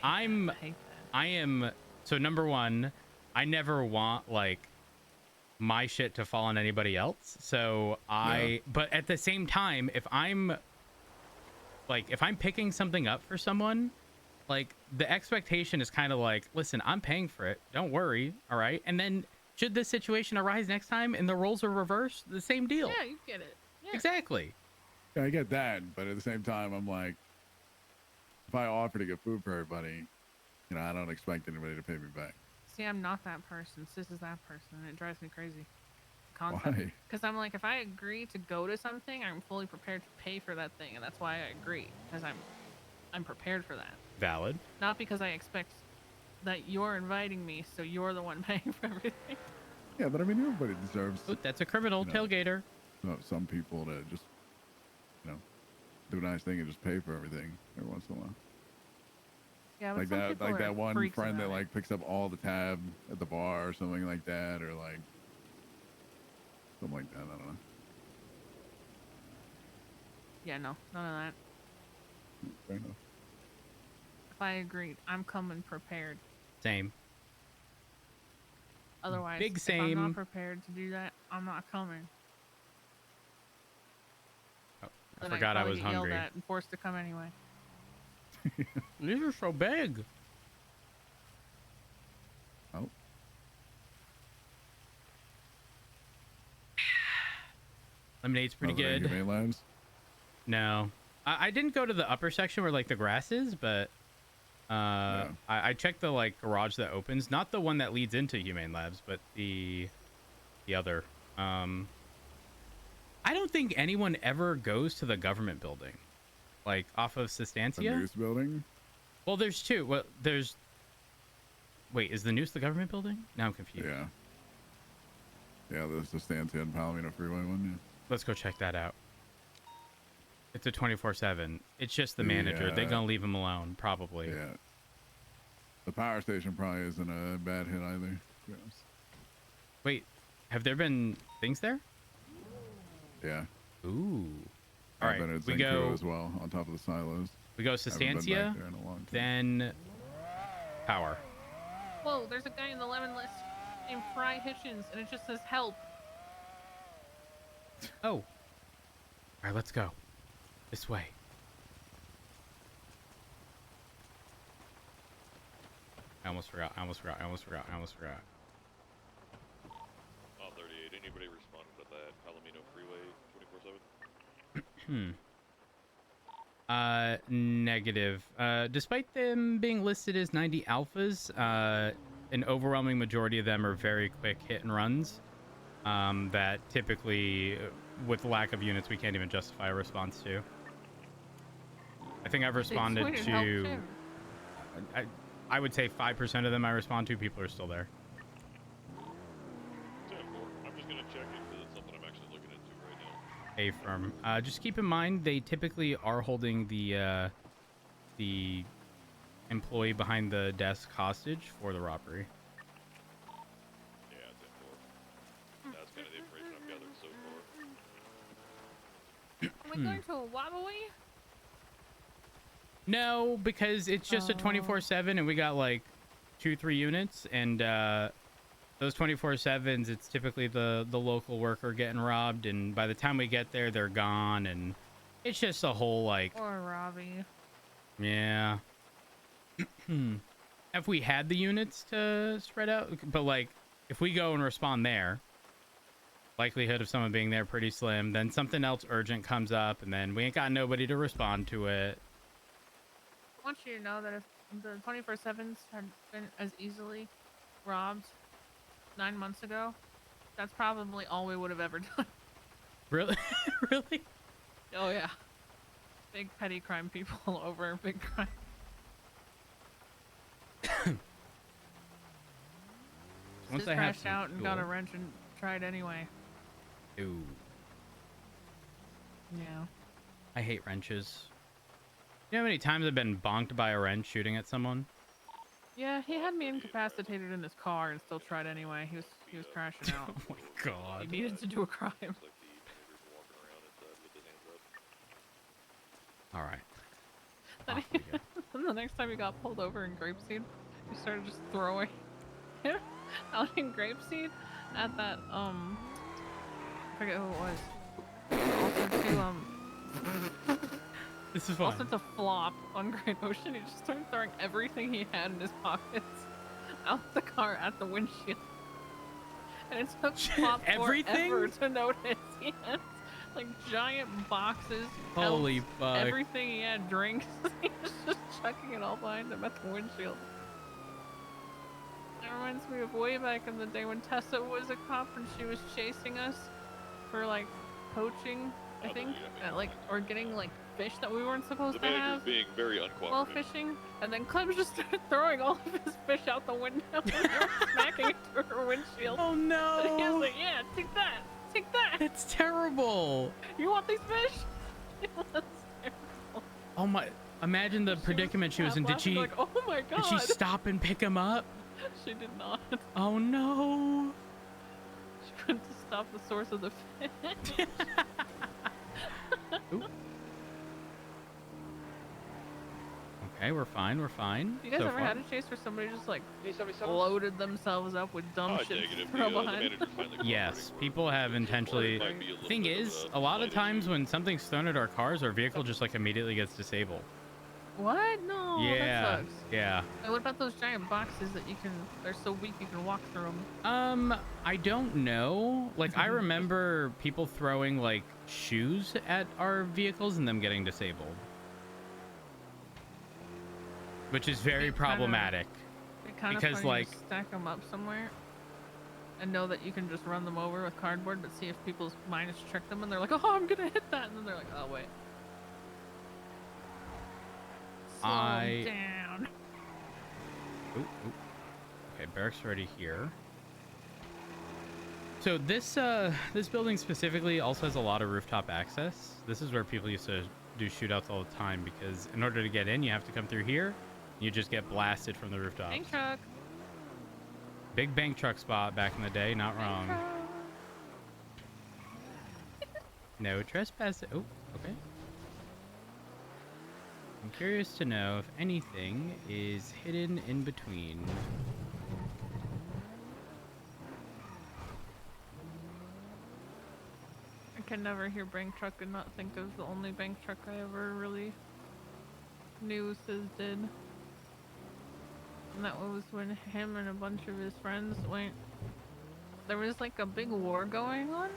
I hate that. I am so number one, I never want like my shit to fall on anybody else. So but at the same time, if I'm picking something up for someone, like the expectation is kind of like, listen, I'm paying for it. Don't worry. All right. And then should this situation arise next time and the roles are reversed, the same deal. Yeah, you get it. Yeah. Exactly. Yeah, I get that, but at the same time, I'm like, if I offer to get food for everybody, you know, I don't expect anybody to pay me back. See, I'm not that person. Sis is that person, and it drives me crazy. Why? Concept. Because I'm like, if I agree to go to something, I'm fully prepared to pay for that thing, and that's why I agree. Because I'm prepared for that. Valid. Not because I expect that you're inviting me, so you're the one paying for everything. Yeah, but I mean, everybody deserves Ooh, that's a criminal You know. tailgater. some people to just, you know, do a nice thing and just pay for everything every once in a while. Yeah, but Like some that, people like are that one freaks friend that about it. like picks up all the tab at the bar or something like that, or like something like that. I don't know. Yeah, no, none of that. Fair enough. If I agreed, I'm coming prepared. Same. Otherwise, Big if I'm same. not prepared to do that, I'm not coming. Oh, I Then forgot I probably was get yelled hungry. at and forced to come anyway. These are so big. Oh, Lemonade's pretty oh, they good. give me lives. No. I didn't go to the upper section where like the grass is, but I checked the like garage that opens, not the one that leads into Humane Labs, but the other. I don't think anyone ever goes to the government building, like off of The Sustancia. news building. Well, there's two. Well, there's. Wait, is the Noose the government building? Now I'm confused. Yeah. Yeah, there's the Stanton and Palomino Freeway one. Yeah. Let's go check that out. It's a 24/7. It's just the manager. They're gonna leave him alone, probably. Yeah. The power station probably isn't a bad hit either. To be honest. Wait, have there been things there? Yeah. Ooh. All I've right, been at we Zinco go. as well on top of the silos. We go Haven't been back Sustancia, there in a long time. then Power. Whoa, there's a guy in the lemon list named Fry Hitchens, and it just says help. Oh. All right, let's go. This way. I almost forgot. Mile 38. Anybody responded to that Palomino Freeway 24/7? Negative. Despite them being listed as 90 alphas, an overwhelming majority of them are very quick hit and runs. That typically, with lack of units, we can't even justify a response to. I think I've responded to. I would say 5% of them I respond to. People are still there. 10-4. I'm just gonna check it because it's something I'm actually looking into right now. A firm. Just keep in mind they typically are holding the employee behind the desk hostage for the robbery. Yeah, 10-4. That's kind of the information I've gathered so far. Are we going to a wobbly? No, because it's just a 24/7, and we got like 2-3 units, and those 24/7s, it's typically the local worker getting robbed, and by the time we get there, they're gone, and it's just a whole like. Or Robbie. Yeah. If we had the units to spread out, but like if we go and respond there, likelihood of someone being there pretty slim. Then something else urgent comes up, and then we ain't got nobody to respond to it. I want you to know that if the 24/7s had been as easily robbed 9 months ago, that's probably all we would have ever done. Really? Really? Oh yeah. Big petty crime people over big crime. Once Just I have crashed some out and got a fuel. wrench and tried anyway. Ooh, Yeah. I hate wrenches. You know how many times I've been bonked by a wrench shooting at someone? Yeah, he had me incapacitated in his car and still tried anyway. He was crashing out. Oh my He god. needed to do a crime. Looks like the manager's walking around inside with his hands up. All right. Then, Off we go. then the next time he got pulled over in grapeseed, he started just throwing him out in grapeseed at that I forget who it was. Also to This is also fun. to flop on Great Ocean. He just started throwing everything he had in his pockets out the car at the windshield. And it took Flop Everything? forever to notice. He had like giant boxes. Holy pelts, fuck. Everything he had, drinks. He was just chucking it all behind him at the windshield. It reminds me of way back in the day when Tessa was a cop and she was chasing us for like poaching, I think, or getting like fish that we weren't supposed The to manager's have being very uncooperative. while fishing, and then Clem just started throwing all of his fish out the window and they were smacking into her windshield. Oh And he was no. like, "Yeah, take that, take that. That's terrible. You want these fish?" It was terrible. Oh my. Imagine the predicament she was in. Did laughing, she like, "Oh my god!" did she stop and pick him up? She did not. Oh no. She couldn't stop the source of the fish. Ooh. Okay, we're fine. We're fine. You guys so ever far. had a chase where somebody just like Need 77? loaded themselves up with dumb shit to Negative. throw The behind? manager's finally Yes, cooperating. people have intentionally. Might be a little Thing bit of is, a lot of slight times issue. when something's thrown at our cars, our vehicle just like immediately gets disabled. What? No, Yeah, that sucks. yeah. And what about those giant boxes that you can? They're so weak you can walk through them. I don't know. Like, I remember people throwing like shoes at our vehicles and them getting disabled, which is very problematic. Kind of Because, funny like, to stack them up somewhere and know that you can just run them over with cardboard, but see if people's minds trick them and they're like, "Oh, I'm gonna hit that," and then they're like, "Oh wait." Slow 'em down. Ooh, ooh. Okay, barracks already here. So this building specifically also has a lot of rooftop access. This is where people used to do shootouts all the time, because in order to get in, you have to come through here. You just get blasted from the rooftops. Bank truck. Big bank truck spot back in the day, not wrong. No trespass. Oh, okay. I'm curious to know if anything is hidden in between. I can never hear bank truck and not think of the only bank truck I ever really knew Sis did. And that was when him and a bunch of his friends went. There was like a big war going on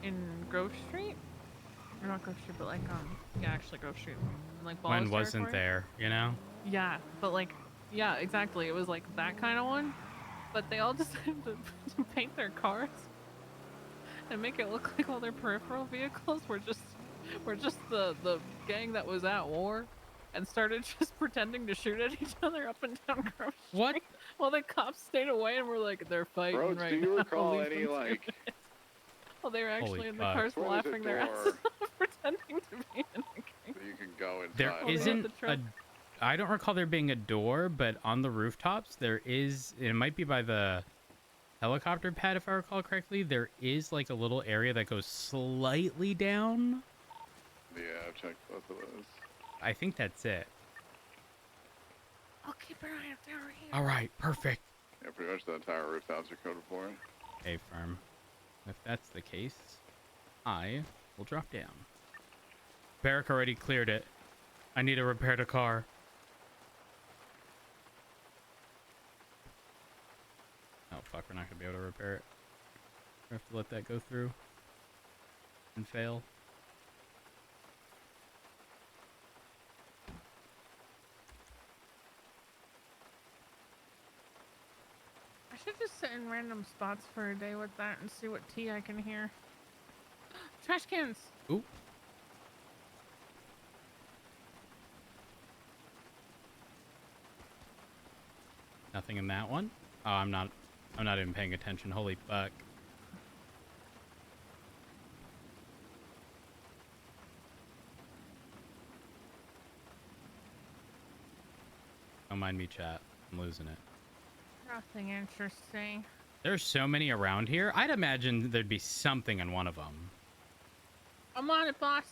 in Grove Street. Or not Grove Street, but like yeah, actually Grove Street. In, like Ballas When wasn't territory. there, you know? Yeah, but like, yeah, exactly. It was like that kind of one. But they all decided to paint their cars and make it look like all their peripheral vehicles were just the gang that was at war, and started just pretending to shoot at each other up and down Grove Street. What? Well, the cops stayed away and were like, "They're fighting Roads, right do you now. recall Leave any them to like? it." Well, they were actually Holy in the fuck. cars Where is it laughing their door? asses off, pretending to be in the gang. That you can go inside. There Oh, they have isn't the truck. I don't recall there being a door, but on the rooftops there is. It might be by the helicopter pad, if I recall correctly. There is like a little area that goes slightly down. Yeah, I've checked both of those. I think that's it. I'll keep an eye out there here. All right, perfect. Yeah, pretty much the entire rooftops are coded for it. Okay, firm. If that's the case, I will drop down. Barrack already cleared it. I need to repair the car. Oh, fuck, we're not going to be able to repair it. We have to let that go through and fail. I should just sit in random spots for a day with that and see what tea I can hear. Trash cans! Ooh. Nothing in that one? Oh, I'm not even paying attention. Holy fuck. Don't mind me, chat. I'm losing it. Nothing interesting. There's so many around here. I'd imagine there'd be something in one of them. I'm on it, boss.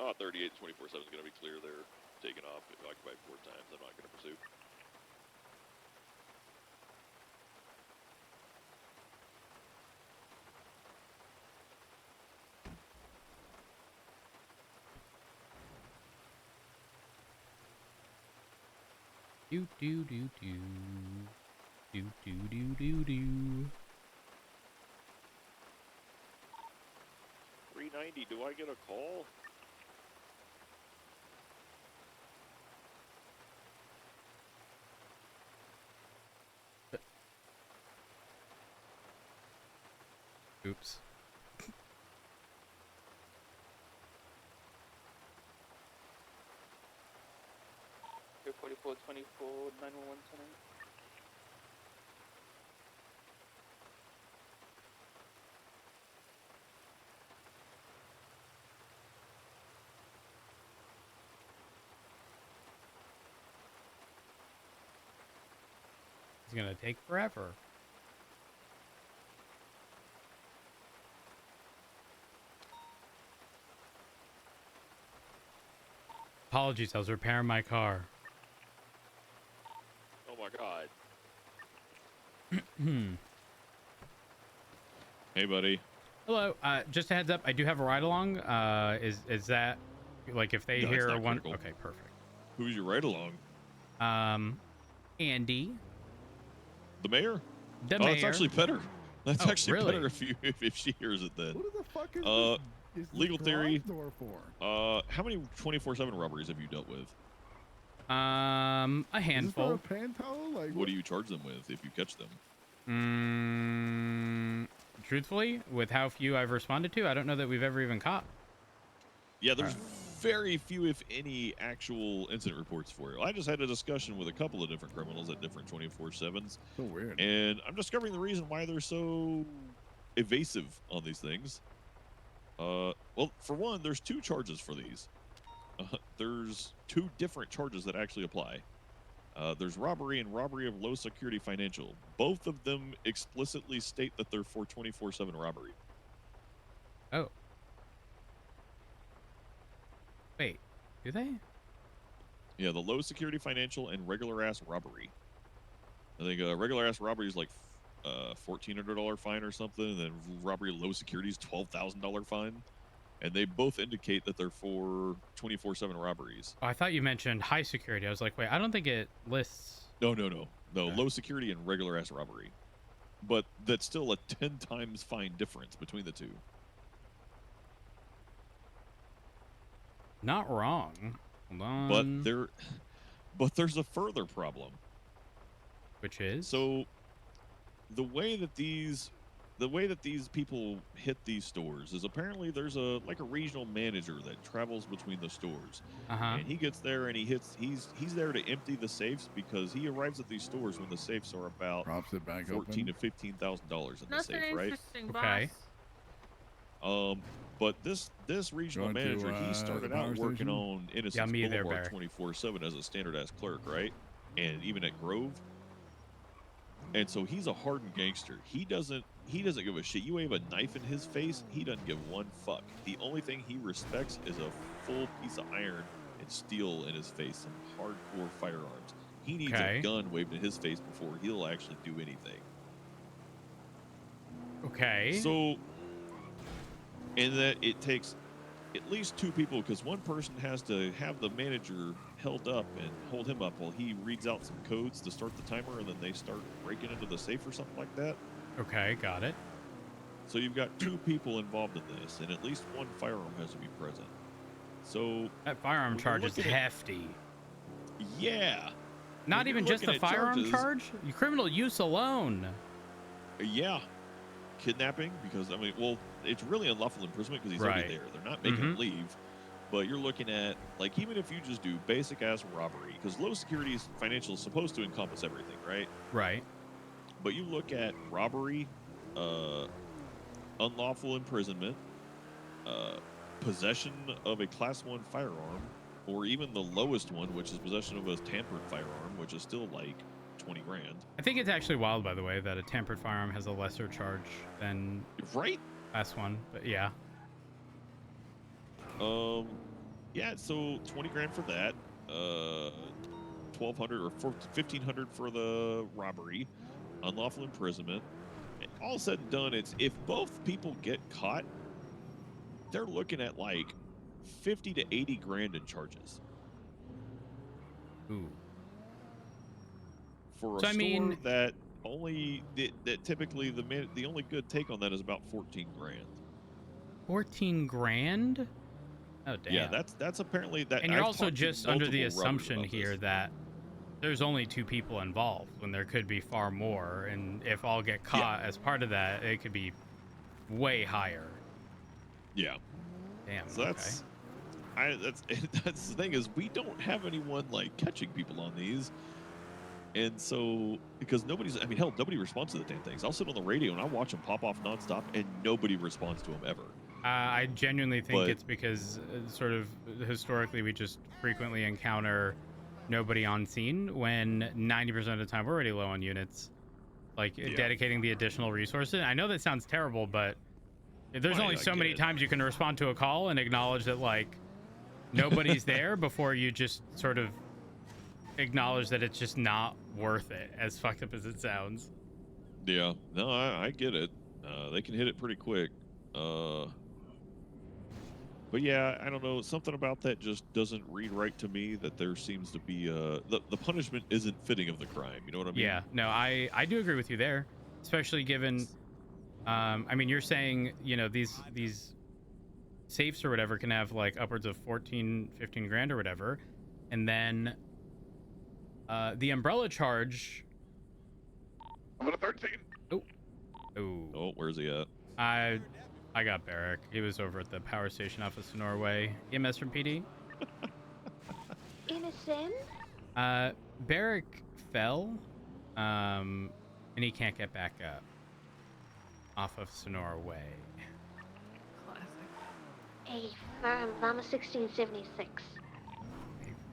Oh, 38 24/7 is going to be clear. They're taking off, occupied 4 times. I'm not going to pursue. Do do do do. Do do do do do. 390. Do I get a call? Oops. 4424 911 tonight. It's gonna take forever. Apologies, I was repairing my car. Oh my god. Hmm. Hey, buddy. Hello. Just a heads up. I do have a ride along. Is that like if they No, it's hear not one? critical. Okay, perfect. Who's your ride along? Andy, The mayor? the Oh, mayor. that's actually better. That's Oh, actually really? better if she hears it then. What the fuck is this Legal garage theory. door for? How many 24/7 robberies have you dealt with? A Is this for a handful. panto? Like What do you charge them with if you catch them? Truthfully, with how few I've responded to, I don't know that we've ever even caught. Yeah, there's very few, if any, actual incident reports for it. I just had a discussion with a couple of different criminals at different 24/7s, So weird. and I'm discovering the reason why they're so evasive on these things. Well, for one, there's 2 charges for these. There's 2 different charges that actually apply. There's robbery and robbery of low security financial. Both of them explicitly state that they're for 24/7 robbery. Oh. Wait, do they? Yeah, the low security financial and regular ass robbery. I think regular ass robbery is like $1,400 fine or something, and then robbery of low security is $12,000 fine. And they both indicate that they're for 24/7 robberies. Oh, I thought you mentioned high security. I was like, wait, I don't think it lists. No. Okay. Low security and regular ass robbery. But that's still a 10 times fine difference between the 2. Not wrong. Hold on. But there's a further problem. Which is? So the way that these people hit these stores is apparently there's a regional manager that travels between the stores. And he gets there and he's there to empty the safes, because he arrives at these stores when the safes are about Props it back $14,000 to open. $15,000 in the Nothing safe, right? interesting, Okay. boss. But this regional Going to, manager, he started the power out working station? on Innocence me there, Boulevard Barry. 24/7 as a standard ass clerk, right? And even at Grove. And so he's a hardened gangster. He doesn't give a shit. You wave a knife in his face, he doesn't give one fuck. The only thing he respects is a full piece of iron and steel in his face, some hardcore firearms. He needs a gun waved in his face before he'll actually do anything. Okay. So, and that it takes at least 2 people, because one person has to have the manager held up and hold him up while he reads out some codes to start the timer, and then they start breaking into the safe or something like that. Okay, got it. So you've got 2 people involved in this, and at least 1 firearm has to be present. So That firearm charge is hefty. Yeah. Not even just the firearm charge? Your criminal use alone. Yeah. Kidnapping, because, I mean, well, it's really unlawful imprisonment because he's already there. They're not making him leave. But you're looking at, like, even if you just do basic-ass robbery, because low security financial is supposed to encompass everything, right? Right. But you look at robbery, unlawful imprisonment, possession of a Class 1 firearm, or even the lowest one, which is possession of a tampered firearm, which is still, like, 20 grand. I think it's actually wild, by the way, that a tampered firearm has a lesser charge than Class 1, but yeah. Yeah, so 20 grand for that, 1,200 or 1,500 for the robbery, unlawful imprisonment. And all said and done, it's if both people get caught, they're looking at like 50 to 80 grand in charges. Ooh. For a store that only that typically the only good take on that is about 14 grand. 14 grand? Oh damn. Yeah, that's apparently that. And you're also just under the assumption here that there's only 2 people involved when there could be far more, and if all get caught as part of that, it could be way higher. Yeah. Damn. So that's the thing, is we don't have anyone like catching people on these. And so, because nobody responds to the damn things. I'll sit on the radio and I'll watch them pop off nonstop, and nobody responds to them ever. I genuinely think it's because sort of historically we just frequently encounter nobody on scene when 90% of the time we're already low on units. Like dedicating the additional resources. I know that sounds terrible, but there's only so many times you can respond to a call and acknowledge that like nobody's there before you just sort of acknowledge that it's just not worth it, as fucked up as it sounds. Yeah, no, I get it. They can hit it pretty quick. But yeah, I don't know. Something about that just doesn't read right to me. That there seems to be the punishment isn't fitting of the crime. You know what I mean? Yeah, no, I do agree with you there, especially given I mean, you're saying, you know, these safes or whatever can have like upwards of 14, 15 grand or whatever, and then the umbrella charge. I'm at a 13. Oh, Oh, where's he at? I got Barrick. He was over at the power station off of Sonora Way. EMS from PD. Innocent? Barrick fell, and he can't get back up off of Sonora Way. Classic. A firm, Mama 1676.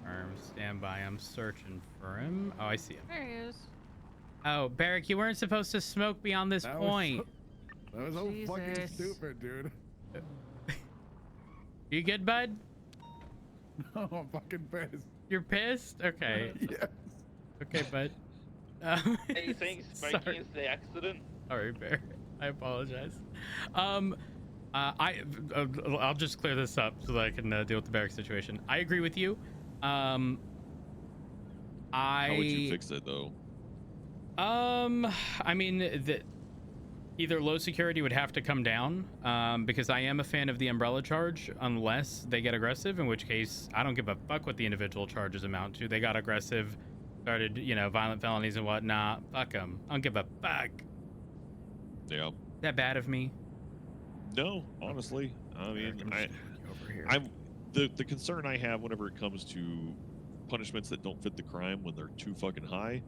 Firm, stand by. I'm searching for him. Oh, I see him. There he is. Oh, Barrick, you weren't supposed to smoke beyond this point. That was so fucking Jesus. stupid, dude. You good, bud? No, I'm fucking pissed. You're pissed? Okay. Yes. Okay, bud. Hey, you think smoking Sorry. is the accident? Sorry, Barrick. I apologize. I'll just clear this up so that I can deal with the Barrick situation. I agree with you. How would you fix it though? I mean, either low security would have to come down, because I am a fan of the umbrella charge unless they get aggressive, in which case I don't give a fuck what the individual charges amount to. They got aggressive, started, you know, violent felonies and whatnot. Fuck them. I don't give a fuck. Yeah. Is that bad of me? No, honestly. I mean, Over here. I'm the concern I have whenever it comes to punishments that don't fit the crime when they're too fucking high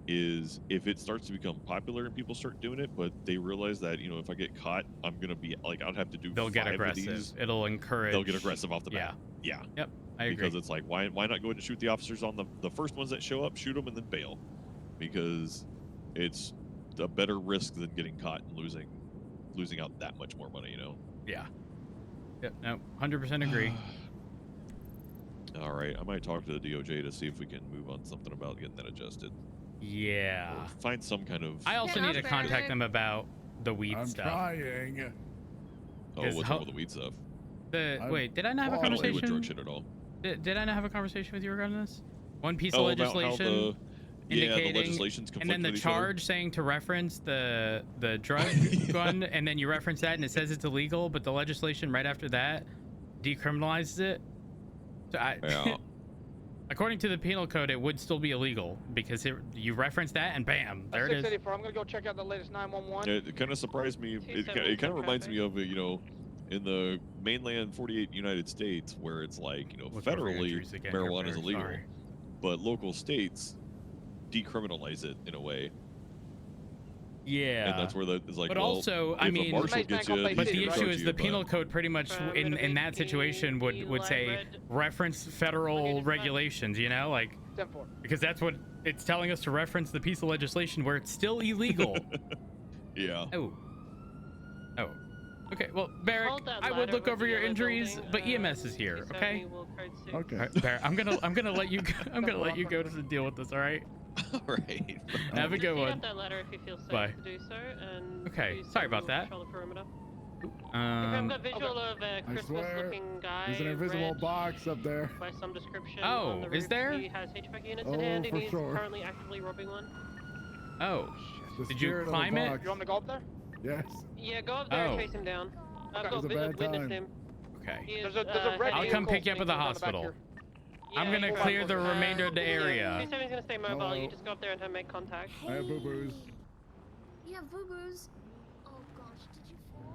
is if it starts to become popular and people start doing it, but they realize that, you know, if I get caught, I'm gonna be like, I'd have to do. They'll get 5 of aggressive. these. It'll encourage. They'll get aggressive off the bat. Yeah. Yeah. Yep. I agree. Because it's like, why not go ahead and shoot the officers on the first ones that show up, shoot them and then bail, because it's a better risk than getting caught and losing out that much more money, you know. Yeah. Yep. No. 100% agree. All right, I might talk to the DOJ to see if we can move on something about getting that adjusted. Yeah. Or find some kind of. I also Yeah, need to I'm contact Barrick. them about the weed I'm stuff. trying. Oh, Is what's how- wrong with the weed stuff? I'm Wait, did I not have a following. I don't do with drug conversation? shit at all. Did I not have a conversation with you regarding this? One piece of Oh, about how legislation the indicating, legislations conflict and then the with each other? charge saying to reference the drug gun, and then you reference that and it says it's illegal, but the legislation right after that decriminalizes it. So Yeah. according to the penal code, it would still be illegal because you reference that and bam, there it is. 684, I'm gonna go check out the latest 911. It kind of surprised me. It 270 kind of reminds traffic. me of, you know, in the mainland 48 United States, where it's like, you know, Look over your federally injuries again here, marijuana is Barrick, illegal, sorry. but local states decriminalize it in a way, Yeah. and that's where it's like. But well, also, I if mean- a marshal Nice man gets you, called he's But City, the gonna issue charge is you, the but- penal code pretty much in that situation would say reference federal regulations, you know, like 10-4. because that's what it's telling us to reference the piece of legislation where it's still illegal. Yeah. Oh. Okay. Well, Barrick, Hold that I would ladder look with over the your yellow injuries, building, but EMS is here. 270 Okay. will code 6. Okay. All right, Barrick, I'm gonna let you. I'm gonna let you go to deal with this. All right. All right. Have a Just good see one. out that ladder if you feel safe Bye. to do so, and Okay, do sorry so, about we'll that. Patrol the perimeter. I've got visual of a I swear, Christmas-looking guy. There's an invisible red box up there. by some description. Oh, on the is roof. there? He has HVAC units Oh, in hand, and for he's sure. currently actively robbing one. Oh. The Did you spirit of the climb it? box. You want me to go up there? Yes. Yeah, go up there Oh. and chase him down. I've Okay. got It was a bad witnessed time. him. Okay. He is, There's a red I'll heading- come vehicle pick you up at the sneaking around back hospital. here. I'm Yeah, gonna he's clear fine. the remainder of the Yeah, area. 270's gonna stay mobile. Hello. You just go up there and have make contact. I have boo-boos. You have boo-boos. Oh gosh, did you fall?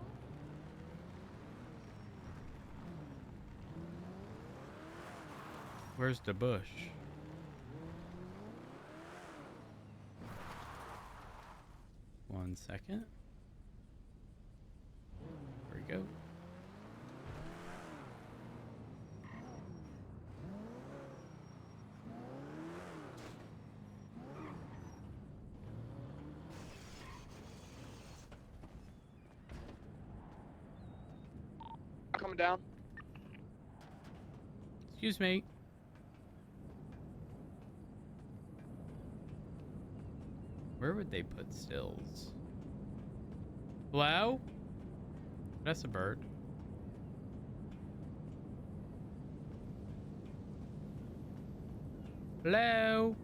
Where's the bush? One second. There we go. Coming down. Excuse me. Where would they put stills? Hello? That's a bird. Hello.